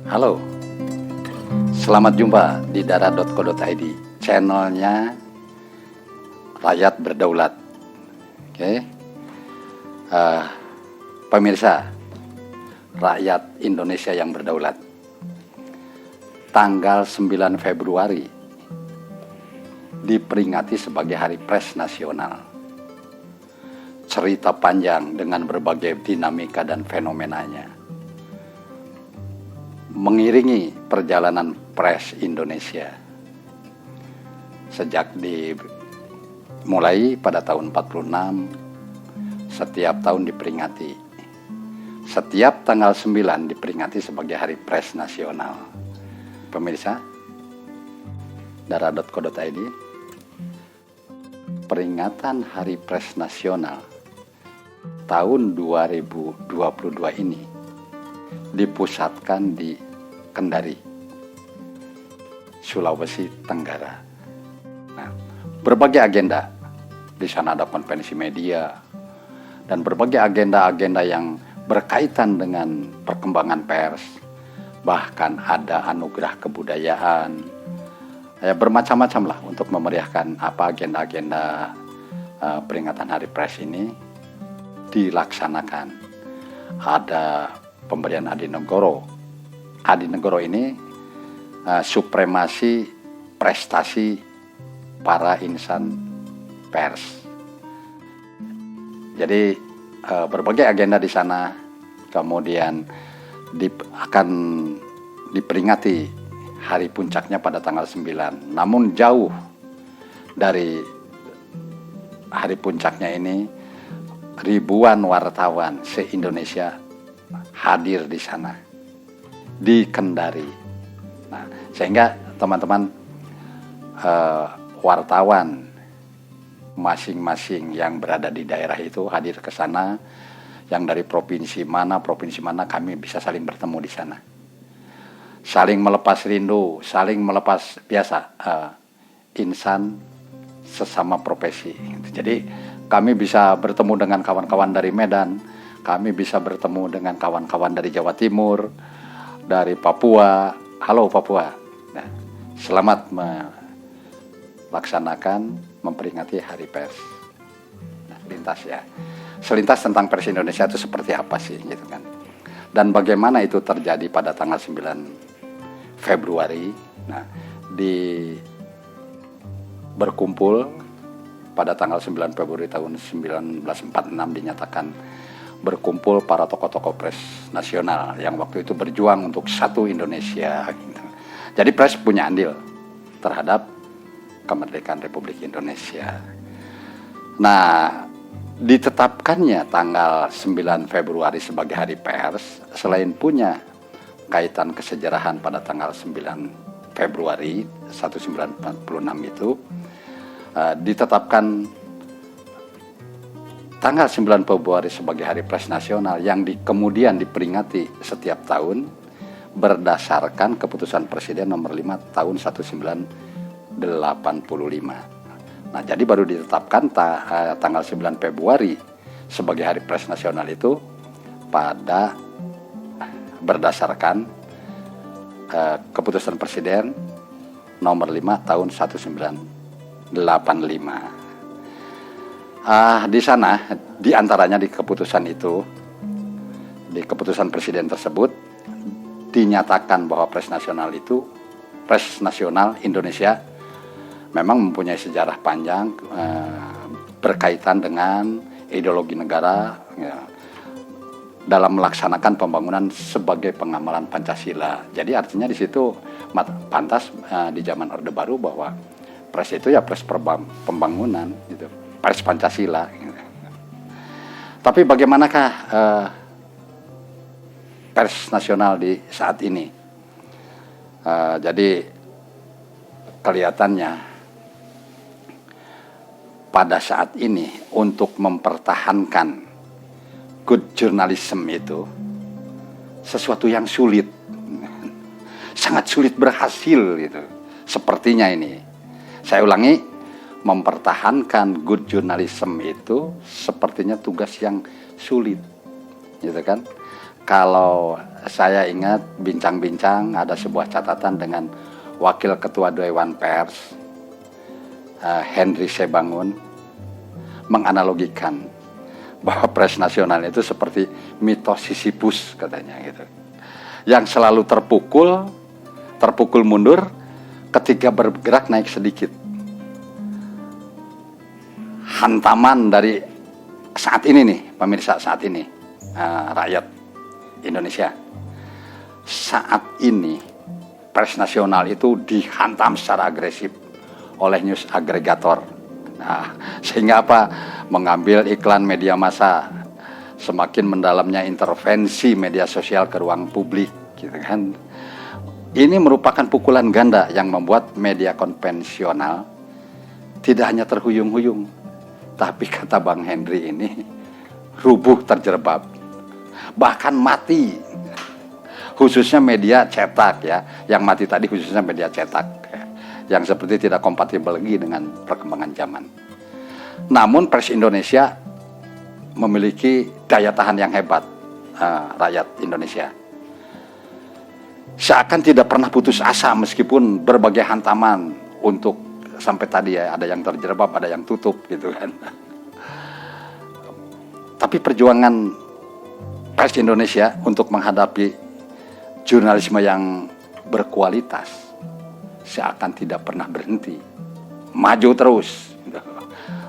Halo, selamat jumpa di dara.co.id, channelnya Rakyat Berdaulat. Oke, pemirsa, rakyat Indonesia yang berdaulat. Tanggal 9 Februari diperingati sebagai Hari Pers Nasional. Cerita panjang dengan berbagai dinamika dan fenomenanya mengiringi perjalanan pers Indonesia sejak dimulai pada tahun 46. Setiap tahun diperingati, setiap tanggal 9 diperingati sebagai Hari Pers Nasional. Pemirsa dara.co.id, peringatan Hari Pers Nasional tahun 2022 ini dipusatkan di Kendari, Sulawesi Tenggara. Nah, berbagai agenda di sana, ada konvensi media dan berbagai agenda-agenda yang berkaitan dengan perkembangan pers, bahkan ada anugerah kebudayaan, ya bermacam-macam lah untuk memeriahkan agenda-agenda peringatan Hari Pers ini dilaksanakan. Ada pemberian Adi Negoro. Adi Negoro ini supremasi prestasi para insan pers. Jadi berbagai agenda di sana, kemudian akan diperingati hari puncaknya pada tanggal 9. Namun jauh dari hari puncaknya ini, ribuan wartawan se-Indonesia hadir di sana, di Kendari. Nah, sehingga teman-teman wartawan masing-masing yang berada di daerah itu hadir ke sana. Yang dari provinsi mana kami bisa saling bertemu di sana, saling melepas rindu, saling melepas biasa insan sesama profesi. Jadi kami bisa bertemu dengan kawan-kawan dari Medan, kami bisa bertemu dengan kawan-kawan dari Jawa Timur, dari Papua. Halo Papua. Nah, selamat melaksanakan memperingati Hari Pers. Nah, selintas tentang pers Indonesia itu seperti apa sih gitu kan. Dan bagaimana itu terjadi pada tanggal 9 Februari. Nah, berkumpul pada tanggal 9 Februari tahun 1946 dinyatakan berkumpul para tokoh-tokoh pers nasional yang waktu itu berjuang untuk satu Indonesia. Gitu. Jadi pers punya andil terhadap kemerdekaan Republik Indonesia. Nah, ditetapkannya tanggal 9 Februari sebagai Hari Pers, selain punya kaitan kesejarahan pada tanggal 9 Februari 1946 itu, ditetapkan tanggal 9 Februari sebagai Hari Pers Nasional yang kemudian diperingati setiap tahun berdasarkan keputusan Presiden nomor 5 tahun 1985. Nah, jadi baru ditetapkan tanggal 9 Februari sebagai Hari Pers Nasional itu pada berdasarkan keputusan Presiden nomor 5 tahun 1985. Di sana, di antaranya di keputusan itu, di keputusan Presiden tersebut dinyatakan bahwa Pers Nasional Indonesia memang mempunyai sejarah panjang berkaitan dengan ideologi negara ya, dalam melaksanakan pembangunan sebagai pengamalan Pancasila. Jadi artinya di situ pantas di zaman Orde Baru bahwa pers itu ya pers pembangunan gitu. Pers Pancasila. Tapi bagaimanakah pers nasional di saat ini? Jadi kelihatannya pada saat ini untuk mempertahankan good journalism itu sesuatu yang sulit, sangat sulit berhasil gitu. Sepertinya ini, saya ulangi, mempertahankan good journalism itu sepertinya tugas yang sulit, gitu kan? Kalau saya ingat bincang-bincang ada sebuah catatan dengan Wakil Ketua Dewan Pers Henry Sebangun menganalogikan bahwa pers nasional itu seperti mitos Sisyphus katanya gitu, yang selalu terpukul mundur ketika bergerak naik sedikit. Hantaman dari saat ini nih pemirsa, saat ini rakyat Indonesia, saat ini pers nasional itu dihantam secara agresif oleh news agregator. Nah, sehingga apa? Mengambil iklan media massa, semakin mendalamnya intervensi media sosial ke ruang publik, gitu kan? Ini merupakan pukulan ganda yang membuat media konvensional tidak hanya terhuyung-huyung, tapi kata Bang Henry ini rubuh terjerebab, bahkan mati. Khususnya media cetak ya, yang mati tadi khususnya media cetak, yang seperti tidak kompatibel lagi dengan perkembangan zaman. Namun pers Indonesia memiliki daya tahan yang hebat, rakyat Indonesia. Seakan tidak pernah putus asa meskipun berbagai hantaman untuk sampai tadi ya, ada yang terjerebab, ada yang tutup gitu kan. Tapi perjuangan pers Indonesia untuk menghadapi jurnalisme yang berkualitas seakan tidak pernah berhenti, maju terus,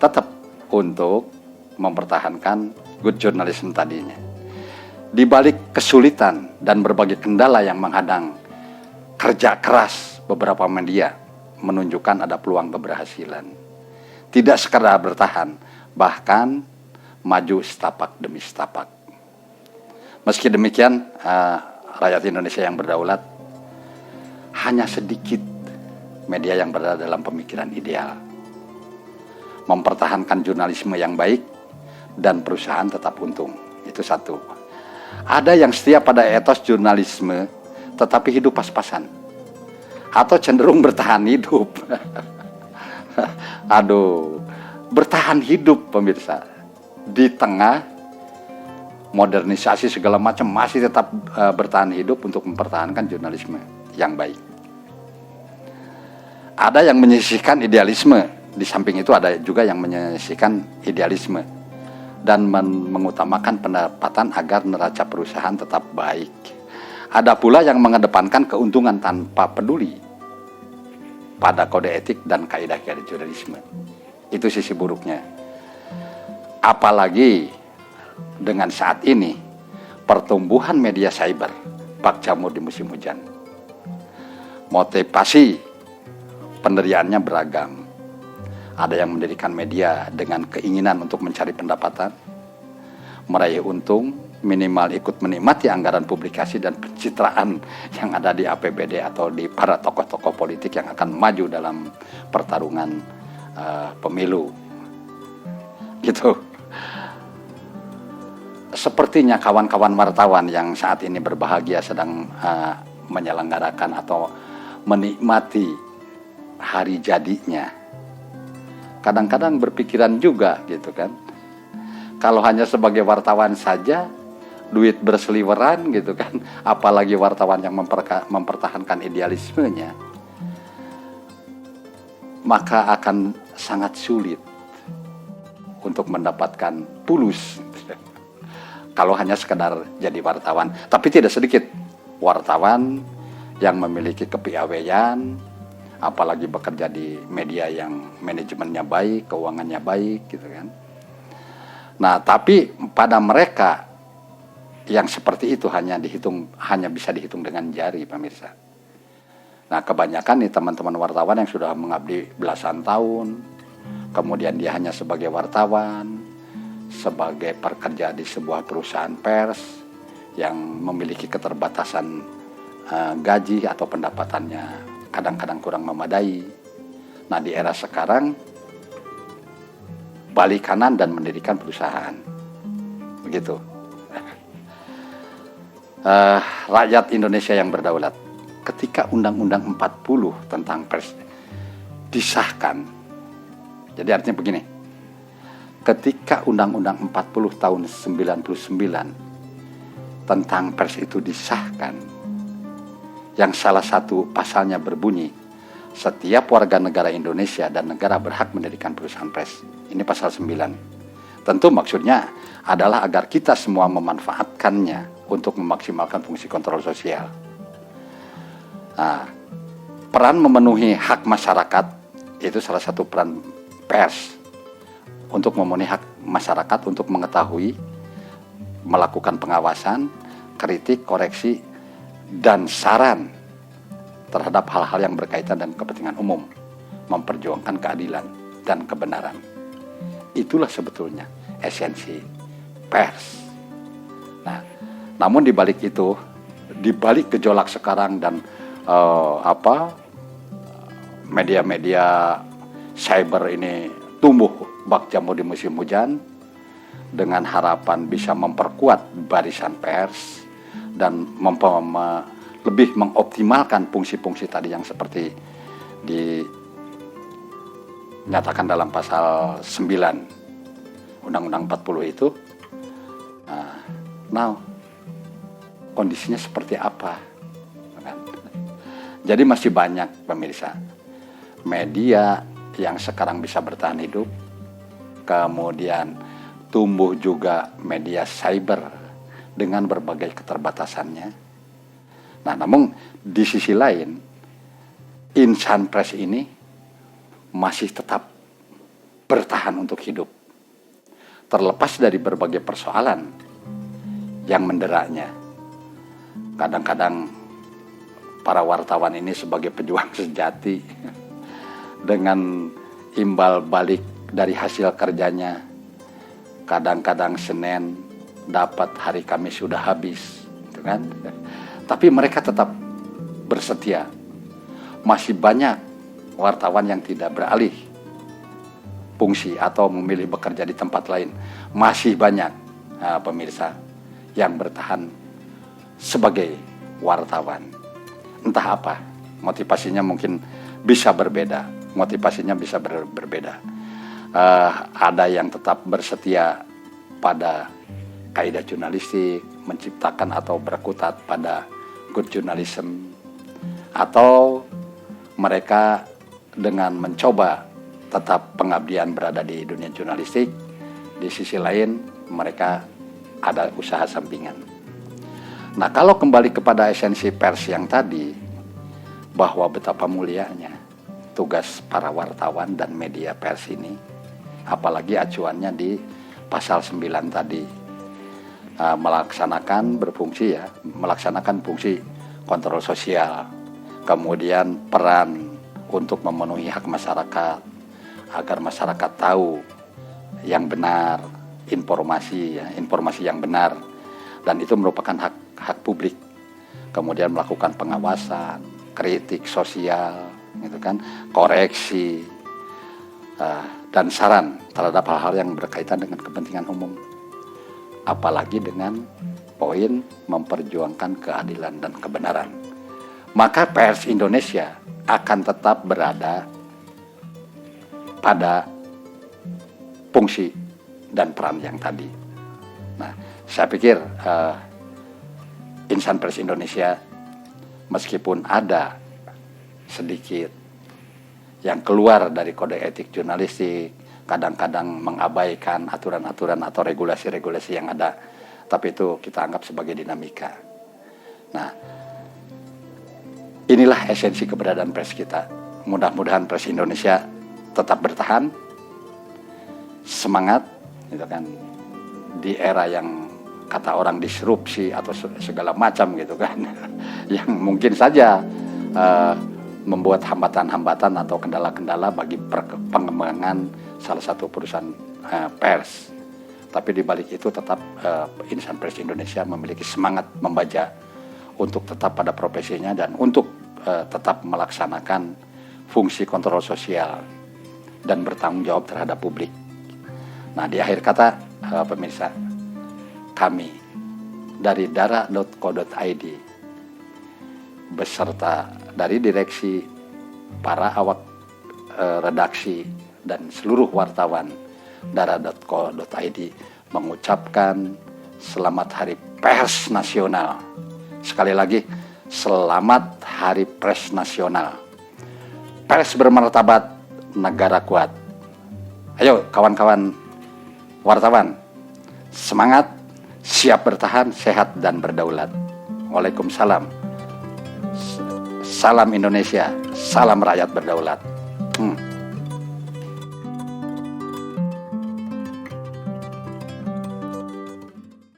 tetap untuk mempertahankan good journalism tadinya. Di balik kesulitan dan berbagai kendala yang menghadang kerja keras beberapa media menunjukkan ada peluang keberhasilan. Tidak sekedar bertahan, bahkan maju setapak demi setapak. Meski demikian, rakyat Indonesia yang berdaulat hanya sedikit media yang berada dalam pemikiran ideal, mempertahankan jurnalisme yang baik dan perusahaan tetap untung. Itu satu. Ada yang setia pada etos jurnalisme tetapi hidup pas-pasan atau cenderung bertahan hidup. Aduh, bertahan hidup pemirsa di tengah modernisasi segala macam, masih tetap bertahan hidup untuk mempertahankan jurnalisme yang baik. Ada yang menyisihkan idealisme, di samping itu ada juga yang menyisihkan idealisme dan mengutamakan pendapatan agar neraca perusahaan tetap baik. Ada pula yang mengedepankan keuntungan tanpa peduli pada kode etik dan kaidah-kaidah jurnalisme. Itu sisi buruknya. Apalagi dengan saat ini pertumbuhan media cyber bak jamur di musim hujan. Motivasi pendiriannya beragam. Ada yang mendirikan media dengan keinginan untuk mencari pendapatan, meraih untung, minimal ikut menikmati anggaran publikasi dan pencitraan yang ada di APBD atau di para tokoh-tokoh politik yang akan maju dalam pertarungan pemilu. Gitu. Sepertinya kawan-kawan wartawan yang saat ini berbahagia sedang menyelenggarakan atau menikmati hari jadinya, kadang-kadang berpikiran juga gitu kan, kalau hanya sebagai wartawan saja duit berseliweran gitu kan, apalagi wartawan yang mempertahankan idealismenya, maka akan sangat sulit untuk mendapatkan pulus kalau hanya sekedar jadi wartawan. Tapi tidak sedikit wartawan yang memiliki kepiawaian, apalagi bekerja di media yang manajemennya baik, keuangannya baik gitu kan. Nah, tapi pada mereka yang seperti itu hanya bisa dihitung dengan jari pemirsa. Nah, kebanyakan nih teman-teman wartawan yang sudah mengabdi belasan tahun, kemudian dia hanya sebagai wartawan, sebagai pekerja di sebuah perusahaan pers yang memiliki keterbatasan gaji atau pendapatannya kadang-kadang kurang memadai. Nah, di era sekarang balik kanan dan mendirikan perusahaan. Begitu. Rakyat Indonesia yang berdaulat, ketika Undang-Undang 40 tentang pers disahkan. Jadi artinya begini. Ketika Undang-Undang 40 tahun 99 tentang pers itu disahkan, yang salah satu pasalnya berbunyi, setiap warga negara Indonesia dan negara berhak mendirikan perusahaan pers. Ini pasal 9. Tentu maksudnya adalah agar kita semua memanfaatkannya untuk memaksimalkan fungsi kontrol sosial. Nah, peran memenuhi hak masyarakat itu salah satu peran pers untuk memenuhi hak masyarakat untuk mengetahui, melakukan pengawasan, kritik, koreksi, dan saran terhadap hal-hal yang berkaitan dengan kepentingan umum, memperjuangkan keadilan dan kebenaran. Itulah sebetulnya esensi pers. Nah, namun di balik itu, di balik gejolak sekarang dan media-media cyber ini tumbuh bak jamur di musim hujan dengan harapan bisa memperkuat barisan pers dan lebih mengoptimalkan fungsi-fungsi tadi yang seperti dinyatakan dalam pasal 9 Undang-Undang 40 itu. Nah, kondisinya seperti apa? Jadi masih banyak pemirsa media yang sekarang bisa bertahan hidup, kemudian tumbuh juga media cyber dengan berbagai keterbatasannya. Nah, namun di sisi lain, insan pers ini masih tetap bertahan untuk hidup, terlepas dari berbagai persoalan yang menderanya. Kadang-kadang para wartawan ini sebagai pejuang sejati dengan imbal balik dari hasil kerjanya. Kadang-kadang Senin dapat, hari Kamis sudah habis, gitu kan? Tapi mereka tetap bersetia. Masih banyak wartawan yang tidak beralih fungsi atau memilih bekerja di tempat lain. Masih banyak pemirsa yang bertahan sebagai wartawan. Entah apa, motivasinya mungkin bisa berbeda. Berbeda. Ada yang tetap bersetia pada kaidah jurnalistik, menciptakan atau berkutat pada good journalism, atau mereka dengan mencoba tetap pengabdian berada di dunia jurnalistik. Di sisi lain mereka ada usaha sampingan. Nah, kalau kembali kepada esensi pers yang tadi, bahwa betapa mulianya tugas para wartawan dan media pers ini, apalagi acuannya di pasal 9 tadi, melaksanakan fungsi kontrol sosial, kemudian peran untuk memenuhi hak masyarakat, agar masyarakat tahu yang benar, informasi yang benar, dan itu merupakan hak publik. Kemudian melakukan pengawasan, kritik sosial, gitu kan, koreksi, dan saran terhadap hal-hal yang berkaitan dengan kepentingan umum. Apalagi dengan poin memperjuangkan keadilan dan kebenaran. Maka pers Indonesia akan tetap berada pada fungsi dan peran yang tadi. Nah, saya pikir insan pers Indonesia, meskipun ada sedikit yang keluar dari kode etik jurnalistik, kadang-kadang mengabaikan aturan-aturan atau regulasi-regulasi yang ada, tapi itu kita anggap sebagai dinamika. Nah, inilah esensi keberadaan pers kita. Mudah-mudahan pers Indonesia tetap bertahan, semangat, gitu kan, di era yang kata orang disrupsi atau segala macam, gitu kan, yang mungkin saja membuat hambatan-hambatan atau kendala-kendala bagi pengembangan salah satu perusahaan pers. Tapi di balik itu tetap insan pers Indonesia memiliki semangat membaca untuk tetap pada profesinya dan untuk tetap melaksanakan fungsi kontrol sosial dan bertanggung jawab terhadap publik. Nah, di akhir kata pemirsa, kami dari dara.co.id beserta dari direksi, para awak redaksi dan seluruh wartawan dara.co.id mengucapkan selamat Hari pers nasional. Sekali lagi, selamat Hari Pers Nasional. Pers bermartabat, negara kuat. Ayo kawan-kawan wartawan, semangat, siap bertahan, sehat dan berdaulat. Waalaikumsalam. Salam Indonesia, salam rakyat berdaulat.